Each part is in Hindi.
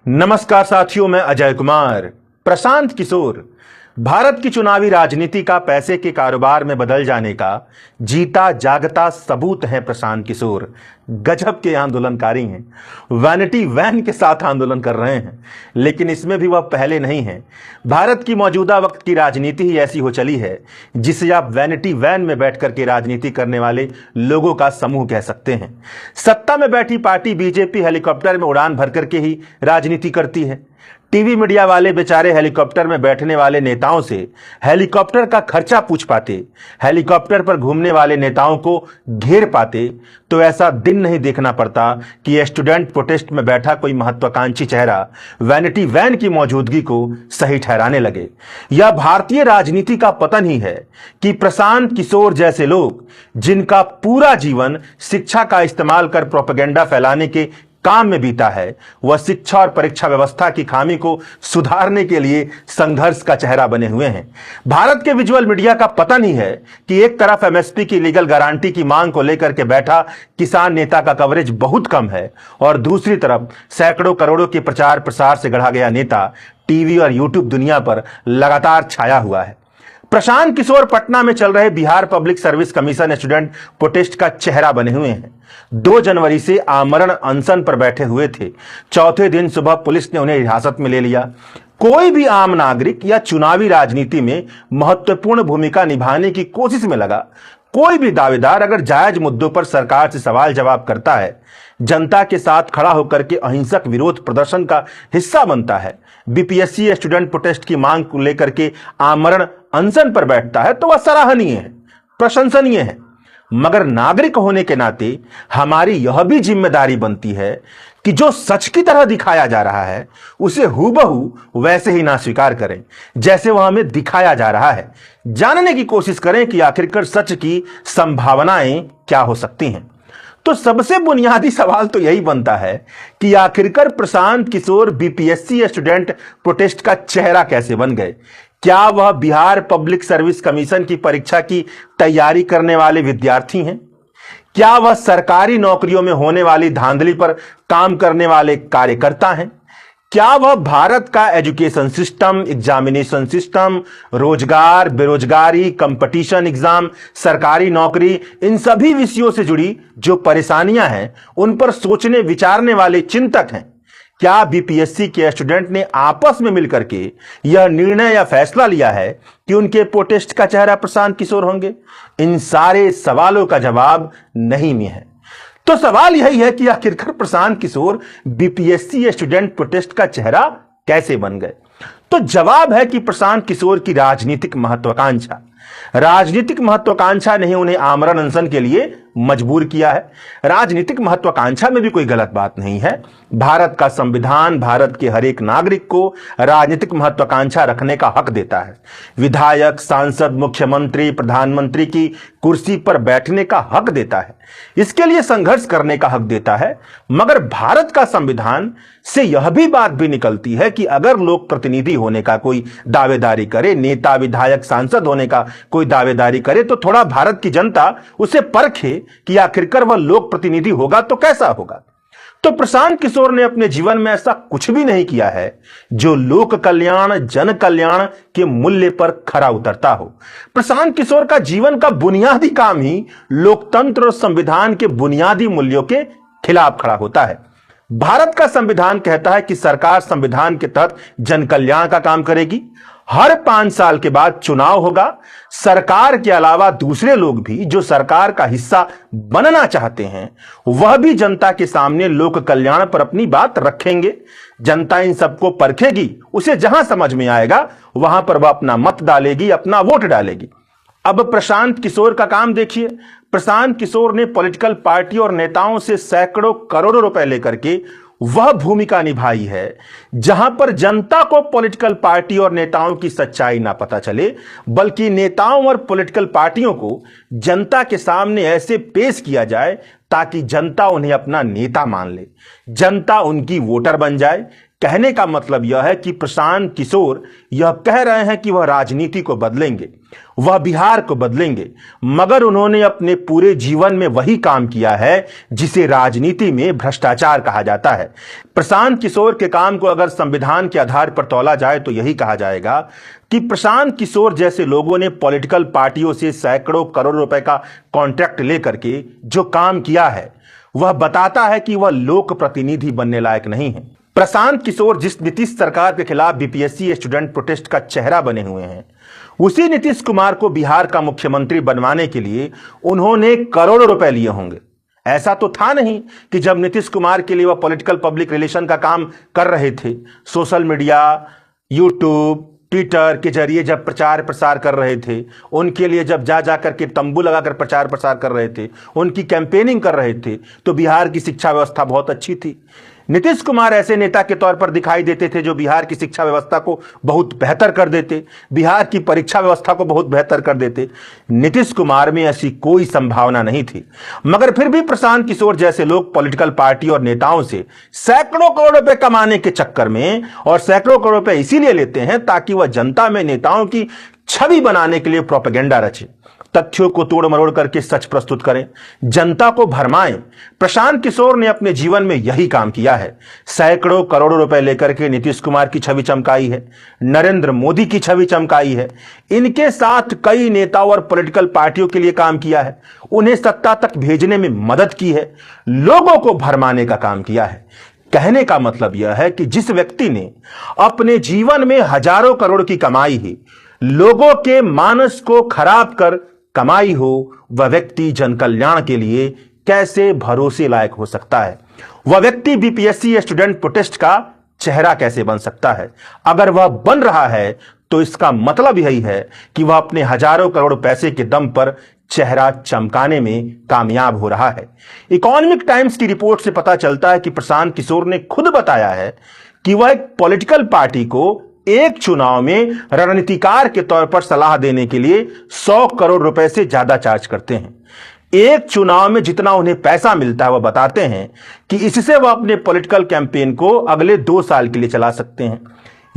नमस्कार साथियों, मैं अजय कुमार। प्रशांत किशोर भारत की चुनावी राजनीति का पैसे के कारोबार में बदल जाने का जीता जागता सबूत है। प्रशांत किशोर गजब के आंदोलनकारी हैं, वैनिटी वैन के साथ आंदोलन कर रहे हैं, लेकिन इसमें भी वह पहले नहीं हैं। भारत की मौजूदा वक्त की राजनीति ही ऐसी हो चली है जिसे आप वैनिटी वैन में बैठकर के राजनीति करने वाले लोगों का समूह कह सकते हैं। सत्ता में बैठी पार्टी बीजेपी हेलीकॉप्टर में उड़ान भर करके ही राजनीति करती है। टीवी मीडिया वाले बेचारे हेलीकॉप्टर में बैठने वाले नेताओं से हेलीकॉप्टर का खर्चा पूछ पाते, हेलीकॉप्टर पर घूमने वाले नेताओं को घेर पाते, तो ऐसा दिन नहीं देखना पड़ता कि स्टूडेंट प्रोटेस्ट में बैठा कोई महत्वाकांक्षी चेहरा वैनिटी वैन की मौजूदगी को सही ठहराने लगे। यह भारतीय राजनीति का पतन ही है कि प्रशांत किशोर जैसे लोग, जिनका पूरा जीवन शिक्षा का इस्तेमाल कर प्रोपेगेंडा फैलाने के काम में बीता है, वह शिक्षा और परीक्षा व्यवस्था की खामी को सुधारने के लिए संघर्ष का चेहरा बने हुए हैं। भारत के विजुअल मीडिया का पतन ही है कि एक तरफ एमएसपी की लीगल गारंटी की मांग को लेकर के बैठा किसान नेता का कवरेज बहुत कम है, और दूसरी तरफ सैकड़ों करोड़ों के प्रचार प्रसार से गढ़ा गया नेता टीवी और यूट्यूब दुनिया पर लगातार छाया हुआ है। प्रशांत किशोर पटना में चल रहे Bihar public service commission student protest का चेहरा बने हुए हैं। 2 जनवरी से आमरण अनशन पर बैठे हुए थे। चौथे दिन सुबह पुलिस ने उन्हें हिरासत में ले लिया। कोई भी आम नागरिक या चुनावी राजनीति में महत्वपूर्ण भूमिका निभाने की कोशिश में लगा कोई भी दावेदार अगर जायज मुद्दों पर सरकार से सवाल जवाब करता है, जनता के साथ खड़ा होकर के अहिंसक विरोध प्रदर्शन का हिस्सा बनता है, बीपीएससी स्टूडेंट प्रोटेस्ट की मांग को लेकर के आमरण अनशन पर बैठता है, तो वह सराहनीय है, प्रशंसनीय है। मगर नागरिक होने के नाते हमारी यह भी जिम्मेदारी बनती है कि जो सच की तरह दिखाया जा रहा है उसे हूबहू वैसे ही ना स्वीकार करें जैसे वह हमें दिखाया जा रहा है। जानने की कोशिश करें कि आखिरकार सच की संभावनाएं क्या हो सकती हैं। तो सबसे बुनियादी सवाल तो यही बनता है कि आखिरकार Prashant Kishor BPSC student protest का चेहरा कैसे बन गए। क्या वह बिहार पब्लिक सर्विस कमीशन की परीक्षा की तैयारी करने वाले विद्यार्थी हैं? क्या वह सरकारी नौकरियों में होने वाली धांधली पर काम करने वाले कार्यकर्ता हैं? क्या वह भारत का एजुकेशन सिस्टम, एग्जामिनेशन सिस्टम, रोजगार, बेरोजगारी, कंपटीशन एग्जाम, सरकारी नौकरी, इन सभी विषयों से जुड़ी जो परेशानियां हैं उन पर सोचने विचारने वाले चिंतक हैं? क्या बीपीएससी के स्टूडेंट ने आपस में मिलकर के यह निर्णय या फैसला लिया है कि उनके प्रोटेस्ट का चेहरा प्रशांत किशोर होंगे? इन सारे सवालों का जवाब नहीं में है। तो सवाल यही है कि आखिरकार Prashant Kishor BPSC student protest का चेहरा कैसे बन गए? तो जवाब है कि प्रशांत किशोर की राजनीतिक महत्वाकांक्षा ने ही उन्हें आमरण अनशन के लिए मजबूर किया है। राजनीतिक महत्वाकांक्षा में भी कोई गलत बात नहीं है। भारत का संविधान भारत के हर एक नागरिक को राजनीतिक महत्वाकांक्षा रखने का हक देता है। विधायक, सांसद, मुख्यमंत्री, प्रधानमंत्री की कुर्सी पर बैठने का हक देता है, इसके लिए संघर्ष करने का हक देता है। मगर भारत का संविधान से यह भी बात भी निकलती है कि अगर लोक प्रतिनिधि होने का कोई दावेदारी करे, नेता, विधायक, सांसद होने का कोई दावेदारी करे, तो थोड़ा भारत की जनता उसे परखे कि आखिरकार वह लोक प्रतिनिधि होगा तो कैसा होगा। तो प्रशांत किशोर ने अपने जीवन में ऐसा कुछ भी नहीं किया है जो लोक कल्याण, जन कल्याण के मूल्य पर खरा उतरता हो। प्रशांत किशोर का जीवन का बुनियादी काम ही लोकतंत्र और संविधान के बुनियादी मूल्यों के खिलाफ खड़ा होता है। भारत का संविधान कहता है कि सरकार संविधान के तहत जन कल्याण का काम करेगी। हर 5 साल के बाद चुनाव होगा। सरकार के अलावा दूसरे लोग भी जो सरकार का हिस्सा बनना चाहते हैं वह भी जनता के सामने लोक कल्याण पर अपनी बात रखेंगे। जनता इन सबको परखेगी, उसे जहां समझ में आएगा वहां पर वह अपना मत डालेगी, अपना वोट डालेगी। अब प्रशांत किशोर का काम देखिए। प्रशांत किशोर ने पॉलिटिकल पार्टी और नेताओं से सैकड़ों करोड़ों रुपए लेकर के वह भूमिका निभाई है जहां पर जनता को पॉलिटिकल पार्टी और नेताओं की सच्चाई ना पता चले, बल्कि नेताओं और पॉलिटिकल पार्टियों को जनता के सामने ऐसे पेश किया जाए ताकि जनता उन्हें अपना नेता मान ले, जनता उनकी वोटर बन जाए। कहने का मतलब यह है कि प्रशांत किशोर यह कह रहे हैं कि वह राजनीति को बदलेंगे, वह बिहार को बदलेंगे, मगर उन्होंने अपने पूरे जीवन में वही काम किया है जिसे राजनीति में भ्रष्टाचार कहा जाता है। प्रशांत किशोर के काम को अगर संविधान के आधार पर तौला जाए तो यही कहा जाएगा कि प्रशांत किशोर जैसे लोगों ने पॉलिटिकल पार्टियों से सैकड़ों करोड़ रुपए का कॉन्ट्रैक्ट लेकर के जो काम किया है वह बताता है कि वह लोक प्रतिनिधि बनने लायक नहीं है। प्रशांत किशोर जिस नीतीश सरकार के खिलाफ बीपीएससी स्टूडेंट प्रोटेस्ट का चेहरा बने हुए हैं, उसी नीतीश कुमार को बिहार का मुख्यमंत्री बनवाने के लिए उन्होंने करोड़ों रुपए लिए होंगे। ऐसा तो था नहीं कि जब नीतीश कुमार के लिए वह पॉलिटिकल पब्लिक रिलेशन का काम कर रहे थे, सोशल मीडिया, यूट्यूब, ट्विटर के जरिए जब प्रचार प्रसार कर रहे थे, उनके लिए जब जा जाकर के तंबू लगाकर प्रचार प्रसार कर रहे थे, उनकी कैंपेनिंग कर रहे थे, तो बिहार की शिक्षा व्यवस्था बहुत अच्छी थी। नीतीश कुमार ऐसे नेता के तौर पर दिखाई देते थे जो बिहार की शिक्षा व्यवस्था को बहुत बेहतर कर देते, बिहार की परीक्षा व्यवस्था को बहुत बेहतर कर देते। नीतीश कुमार में ऐसी कोई संभावना नहीं थी, मगर फिर भी प्रशांत किशोर जैसे लोग पॉलिटिकल पार्टी और नेताओं से सैकड़ों करोड़ रुपए कमाने के चक्कर में, और सैकड़ों करोड़ रुपए इसीलिए लेते हैं ताकि वह जनता में नेताओं की छवि बनाने के लिए प्रोपेगेंडा रचे, तथ्यों को तोड़ मरोड़ करके सच प्रस्तुत करें, जनता को भरमाएं। प्रशांत किशोर ने अपने जीवन में यही काम किया है। सैकड़ों करोड़ों रुपए लेकर के नीतीश कुमार की छवि चमकाई है, नरेंद्र मोदी की छवि चमकाई है, इनके साथ कई नेताओं और पॉलिटिकल पार्टियों के लिए काम किया है, उन्हें सत्ता तक भेजने में मदद की है, लोगों को भरमाने का काम किया है। कहने का मतलब यह है कि जिस व्यक्ति ने अपने जीवन में हजारों करोड़ की कमाई ही लोगों के मानस को खराब कर कमाई हो, वह व्यक्ति जन कल्याण के लिए कैसे भरोसे लायक हो सकता है? वह व्यक्ति बीपीएससी स्टूडेंट प्रोटेस्ट का चेहरा कैसे बन सकता है? अगर वह बन रहा है तो इसका मतलब यही है कि वह अपने हजारों करोड़ पैसे के दम पर चेहरा चमकाने में कामयाब हो रहा है। इकोनॉमिक टाइम्स की रिपोर्ट से पता चलता है कि प्रशांत किशोर ने खुद बताया है कि वह एक पॉलिटिकल पार्टी को एक चुनाव में रणनीतिकार के तौर पर सलाह देने के लिए 100 करोड़ रुपए से ज्यादा चार्ज करते हैं। एक चुनाव में जितना उन्हें पैसा मिलता है वह बताते हैं कि इससे वह अपने पॉलिटिकल कैंपेन को अगले 2 साल के लिए चला सकते हैं।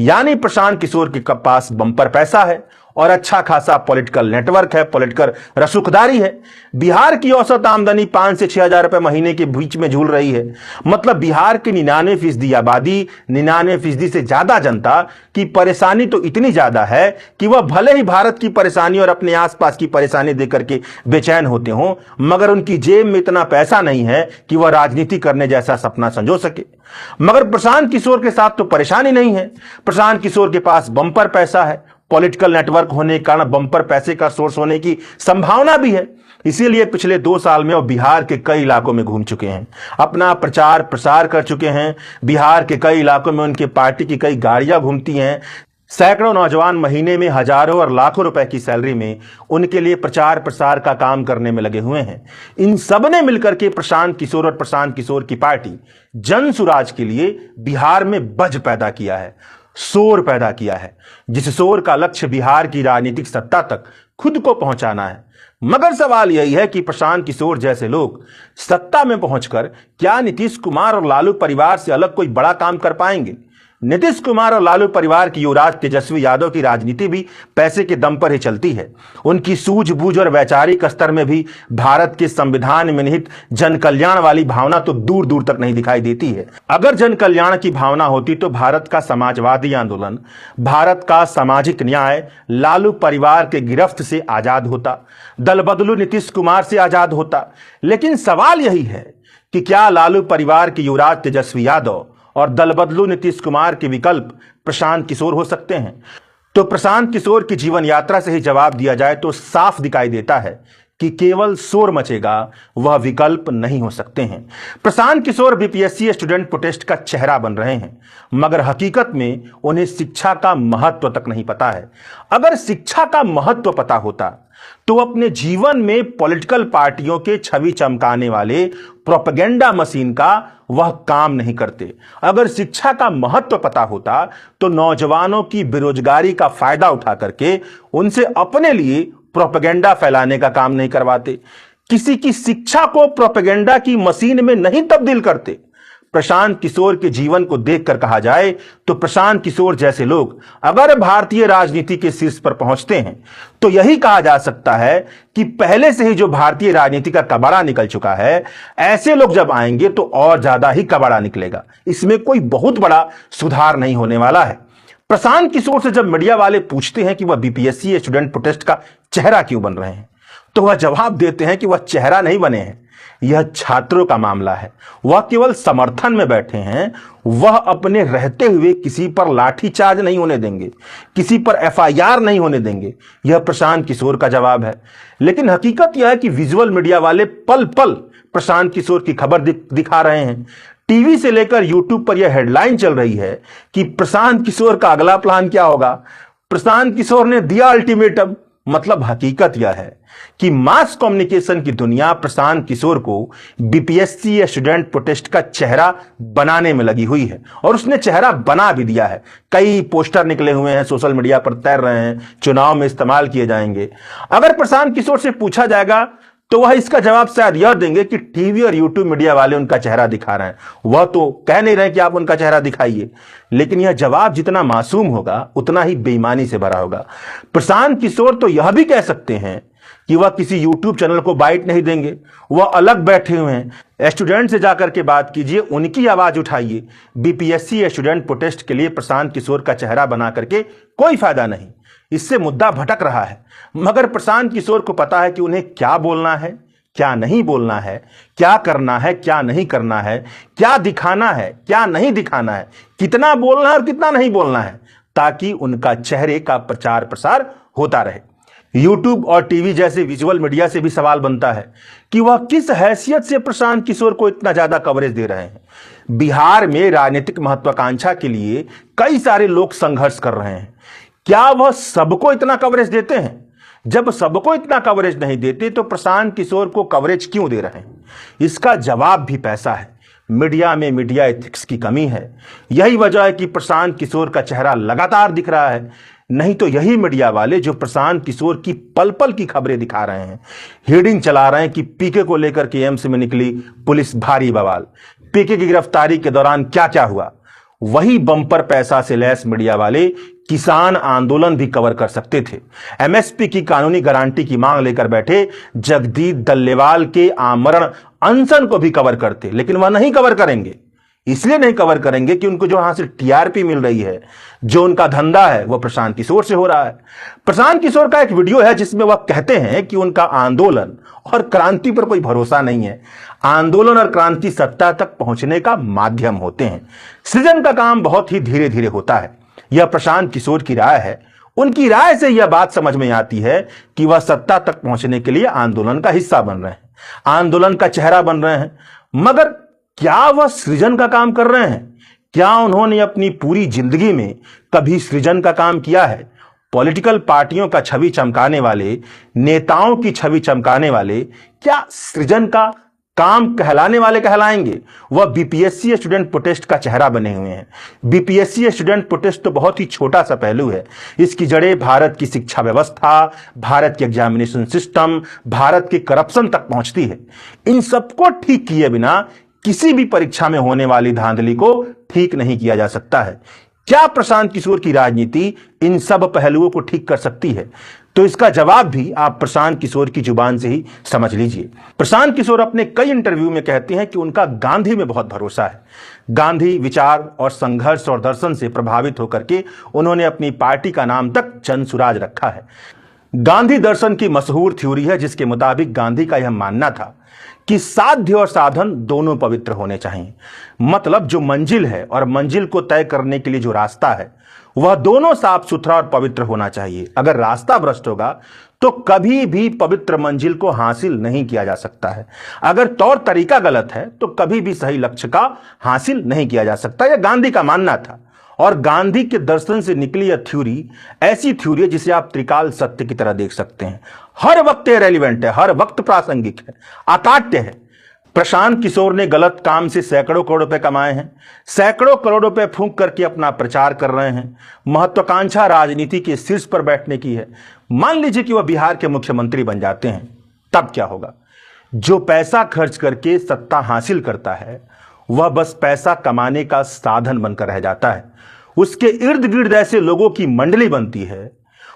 यानी प्रशांत किशोर के पास बंपर पैसा है और अच्छा खासा पॉलिटिकल नेटवर्क है, पॉलिटिकल रसूखदारी है। बिहार की औसत आमदनी 5 से 6 हजार रुपए महीने के बीच में झूल रही है। मतलब बिहार की 99% आबादी, 99% से ज्यादा जनता की परेशानी तो इतनी ज्यादा है कि वह भले ही भारत की परेशानी और अपने आसपास की परेशानी देकर के बेचैन होते हों, मगर उनकी जेब में इतना पैसा नहीं है कि वह राजनीति करने जैसा सपना संजो सके। मगर प्रशांत किशोर के साथ तो परेशानी नहीं है। प्रशांत किशोर के पास बंपर पैसा है, पॉलिटिकल नेटवर्क होने के कारण बंपर पैसे का सोर्स होने की संभावना भी है। इसीलिए पिछले 2 साल में वो बिहार के कई इलाकों में घूम चुके हैं, अपना प्रचार प्रसार कर चुके हैं। बिहार के कई इलाकों में उनके पार्टी की कई गाड़ियां घूमती हैं। सैकड़ों नौजवान महीने में हजारों और लाखों रुपए की सैलरी में उनके लिए प्रचार प्रसार का काम करने में लगे हुए हैं। इन सब ने मिलकर के प्रशांत किशोर और प्रशांत किशोर की पार्टी जन सुराज के लिए बिहार में बज पैदा किया है, शोर पैदा किया है, जिस शोर का लक्ष्य बिहार की राजनीतिक सत्ता तक खुद को पहुंचाना है। मगर सवाल यही है कि प्रशांत किशोर जैसे लोग सत्ता में पहुंचकर क्या नीतीश कुमार और लालू परिवार से अलग कोई बड़ा काम कर पाएंगे? नीतीश कुमार और लालू परिवार की युवराज तेजस्वी यादव की राजनीति भी पैसे के दम पर ही चलती है। उनकी सूझबूझ और वैचारिक स्तर में भी भारत के संविधान में निहित जन कल्याण वाली भावना तो दूर दूर तक नहीं दिखाई देती है। अगर जन कल्याण की भावना होती तो भारत का समाजवादी आंदोलन, भारत का सामाजिक न्याय लालू परिवार के गिरफ्त से आजाद होता, दल बदलू नीतीश कुमार से आजाद होता। लेकिन सवाल यही है कि क्या लालू परिवार के युवराज तेजस्वी यादव और दल बदलू नीतीश कुमार के विकल्प प्रशांत किशोर हो सकते हैं? तो प्रशांत किशोर की जीवन यात्रा से ही जवाब दिया जाए तो साफ दिखाई देता है कि केवल शोर मचेगा वह विकल्प नहीं हो सकते हैं। Prashant Kishor BPSC student protest का चेहरा बन रहे हैं, मगर हकीकत में उन्हें शिक्षा का महत्व तक नहीं पता है। अगर शिक्षा का महत्व पता होता तो अपने जीवन में पॉलिटिकल पार्टियों के छवि चमकाने वाले प्रोपेगेंडा मशीन का वह काम नहीं करते। अगर शिक्षा का महत्व पता होता तो नौजवानों की बेरोजगारी का फायदा उठा करके उनसे अपने लिए प्रोपेगेंडा फैलाने का काम नहीं करवाते। किसी की शिक्षा को प्रोपेगेंडा की मशीन में नहीं तब्दील करते। प्रशांत किशोर के जीवन को देखकर कहा जाए तो प्रशांत किशोर जैसे लोग अगर भारतीय राजनीति के शीर्ष पर पहुंचते हैं तो यही कहा जा सकता है कि पहले से ही जो भारतीय राजनीति का कबाड़ा निकल चुका है, ऐसे लोग जब आएंगे तो और ज्यादा ही कबाड़ा निकलेगा। इसमें कोई बहुत बड़ा सुधार नहीं होने वाला है। प्रशांत किशोर से जब मीडिया वाले पूछते हैं कि वह बीपीएससी स्टूडेंट प्रोटेस्ट का चेहरा क्यों बन रहे हैं, तो वह जवाब देते हैं कि वह चेहरा नहीं बने हैं, यह छात्रों का मामला है। वह केवल समर्थन में बैठे हैं। वह अपने रहते हुए किसी पर लाठीचार्ज नहीं होने देंगे, किसी पर एफआईआर नहीं होने देंगे। यह प्रशांत किशोर का जवाब है। लेकिन हकीकत यह है कि विजुअल मीडिया वाले पल पल प्रशांत किशोर की खबर दिखा रहे हैं। टीवी से लेकर यूट्यूब पर यह हेडलाइन चल रही है कि प्रशांत किशोर का अगला प्लान क्या होगा। प्रशांत किशोर ने दिया अल्टीमेटम। मतलब हकीकत यह है कि मास कम्युनिकेशन की दुनिया प्रशांत किशोर को बीपीएससी स्टूडेंट प्रोटेस्ट का चेहरा बनाने में लगी हुई है और उसने चेहरा बना भी दिया है। कई पोस्टर निकले हुए हैं, सोशल मीडिया पर तैर रहे हैं, चुनाव में इस्तेमाल किए जाएंगे। अगर प्रशांत किशोर से पूछा जाएगा तो वह इसका जवाब शायद यह देंगे कि टीवी और यूट्यूब मीडिया वाले उनका चेहरा दिखा रहे हैं। वह तो कह नहीं रहे कि आप उनका चेहरा दिखाइए, लेकिन यह जवाब जितना मासूम होगा उतना ही बेईमानी से भरा होगा। प्रशांत किशोर तो यह भी कह सकते हैं कि वह किसी यूट्यूब चैनल को बाइट नहीं देंगे, वह अलग बैठे हुए हैं। स्टूडेंट से जाकर के बात कीजिए, उनकी आवाज उठाइए। बीपीएससी स्टूडेंट प्रोटेस्ट के लिए प्रशांत किशोर का चेहरा बना करके कोई फायदा नहीं। इससे मुद्दा भटक रहा है, मगर प्रशांत किशोर को पता है कि उन्हें क्या बोलना है, क्या नहीं बोलना है, क्या करना है, क्या नहीं करना है, क्या दिखाना है, क्या नहीं दिखाना है, कितना बोलना है और कितना नहीं बोलना है, ताकि उनका चेहरे का प्रचार प्रसार होता रहे। यूट्यूब और टीवी जैसे विजुअल मीडिया से भी सवाल बनता है कि वह किस हैसियत से प्रशांत किशोर को इतना ज्यादा कवरेज दे रहे हैं। बिहार में राजनीतिक महत्वाकांक्षा के लिए कई सारे लोग संघर्ष कर रहे हैं। क्या वह सबको इतना कवरेज देते हैं? जब सबको इतना कवरेज नहीं देते तो प्रशांत किशोर को कवरेज क्यों दे रहे हैं? इसका जवाब भी पैसा है। मीडिया में मीडिया एथिक्स की कमी है। यही वजह है कि प्रशांत किशोर का चेहरा लगातार दिख रहा है। नहीं तो यही मीडिया वाले जो प्रशांत किशोर की पल पल की खबरें दिखा रहे हैं, हेडिंग चला रहे हैं कि पीके को लेकर के एम्स में निकली पुलिस भारी बवाल, पीके की गिरफ्तारी के दौरान क्या क्या हुआ, वही बम्पर पैसा से लैस मीडिया वाले किसान आंदोलन भी कवर कर सकते थे। एमएसपी की कानूनी गारंटी की मांग लेकर बैठे जगदीप दल्लेवाल के आमरण अनशन को भी कवर करते, लेकिन वह नहीं कवर करेंगे। इसलिए नहीं कवर करेंगे कि उनको जो यहां से टीआरपी मिल रही है, जो उनका धंधा है, वह प्रशांत किशोर से हो रहा है। प्रशांत किशोर का एक वीडियो है जिसमें वह कहते हैं कि उनका आंदोलन और क्रांति पर कोई भरोसा नहीं है। आंदोलन और क्रांति सत्ता तक पहुंचने का माध्यम होते हैं। सृजन का काम बहुत ही धीरे धीरे होता है। यह प्रशांत किशोर की राय है। उनकी राय से यह बात समझ में आती है कि वह सत्ता तक पहुंचने के लिए आंदोलन का हिस्सा बन रहे हैं, आंदोलन का चेहरा बन रहे हैं। मगर क्या वह सृजन का काम कर रहे हैं? क्या उन्होंने अपनी पूरी जिंदगी में कभी सृजन का काम किया है? पॉलिटिकल पार्टियों का छवि चमकाने वाले, नेताओं की छवि चमकाने वाले क्या सृजन का काम कहलाने वाले कहलाएंगे? वह बीपीएससी स्टूडेंट प्रोटेस्ट का चेहरा बने हुए हैं। बीपीएससी स्टूडेंट प्रोटेस्ट तो बहुत ही छोटा सा पहलू है। इसकी जड़ें भारत की शिक्षा व्यवस्था, भारत के एग्जामिनेशन सिस्टम, भारत के करप्शन तक पहुंचती है। इन सबको ठीक किए बिना किसी भी परीक्षा में होने वाली धांधली को ठीक नहीं किया जा सकता है। क्या प्रशांत किशोर की राजनीति इन सब पहलुओं को ठीक कर सकती है? तो इसका जवाब भी आप प्रशांत किशोर की जुबान से ही समझ लीजिए। प्रशांत किशोर अपने कई इंटरव्यू में कहते हैं कि उनका गांधी में बहुत भरोसा है। गांधी विचार और संघर्ष और दर्शन से प्रभावित होकर के उन्होंने अपनी पार्टी का नाम तक जन सुराज रखा है। गांधी दर्शन की मशहूर थ्योरी है जिसके मुताबिक गांधी का यह मानना था कि साध्य और साधन दोनों पवित्र होने चाहिए। मतलब जो मंजिल है और मंजिल को तय करने के लिए जो रास्ता है, वह दोनों साफ सुथरा और पवित्र होना चाहिए। अगर रास्ता भ्रष्ट होगा तो कभी भी पवित्र मंजिल को हासिल नहीं किया जा सकता है। अगर तौर तरीका गलत है तो कभी भी सही लक्ष्य का हासिल नहीं किया जा सकता। यह गांधी का मानना था और गांधी के दर्शन से निकली यह थ्योरी ऐसी थ्योरी है जिसे आप त्रिकाल सत्य की तरह देख सकते हैं। हर वक्त रेलिवेंट है, हर वक्त प्रासंगिक है, अकाट्य है। प्रशांत किशोर ने गलत काम से सैकड़ों करोड़ रुपए कमाए हैं, सैकड़ों करोड़ रुपए फूंक करके अपना प्रचार कर रहे हैं। महत्वाकांक्षा राजनीति के शीर्ष पर बैठने की है। मान लीजिए कि वह बिहार के मुख्यमंत्री बन जाते हैं, तब क्या होगा? जो पैसा खर्च करके सत्ता हासिल करता है वह बस पैसा कमाने का साधन बनकर रह जाता है। उसके इर्द गिर्द ऐसे लोगों की मंडली बनती है,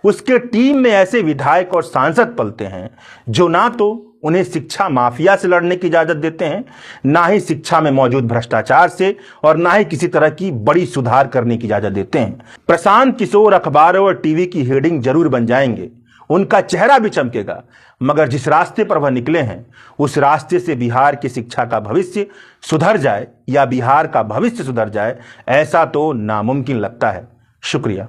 उसके टीम में ऐसे विधायक और सांसद पलते हैं जो ना तो उन्हें शिक्षा माफिया से लड़ने की इजाजत देते हैं, ना ही शिक्षा में मौजूद भ्रष्टाचार से, और ना ही किसी तरह की बड़ी सुधार करने की इजाजत देते हैं। प्रशांत किशोर अखबारों और टीवी की हेडिंग जरूर बन जाएंगे, उनका चेहरा भी चमकेगा, मगर जिस रास्ते पर वह निकले हैं उस रास्ते से बिहार की शिक्षा का भविष्य सुधर जाए या बिहार का भविष्य सुधर जाए, ऐसा तो नामुमकिन लगता है। शुक्रिया।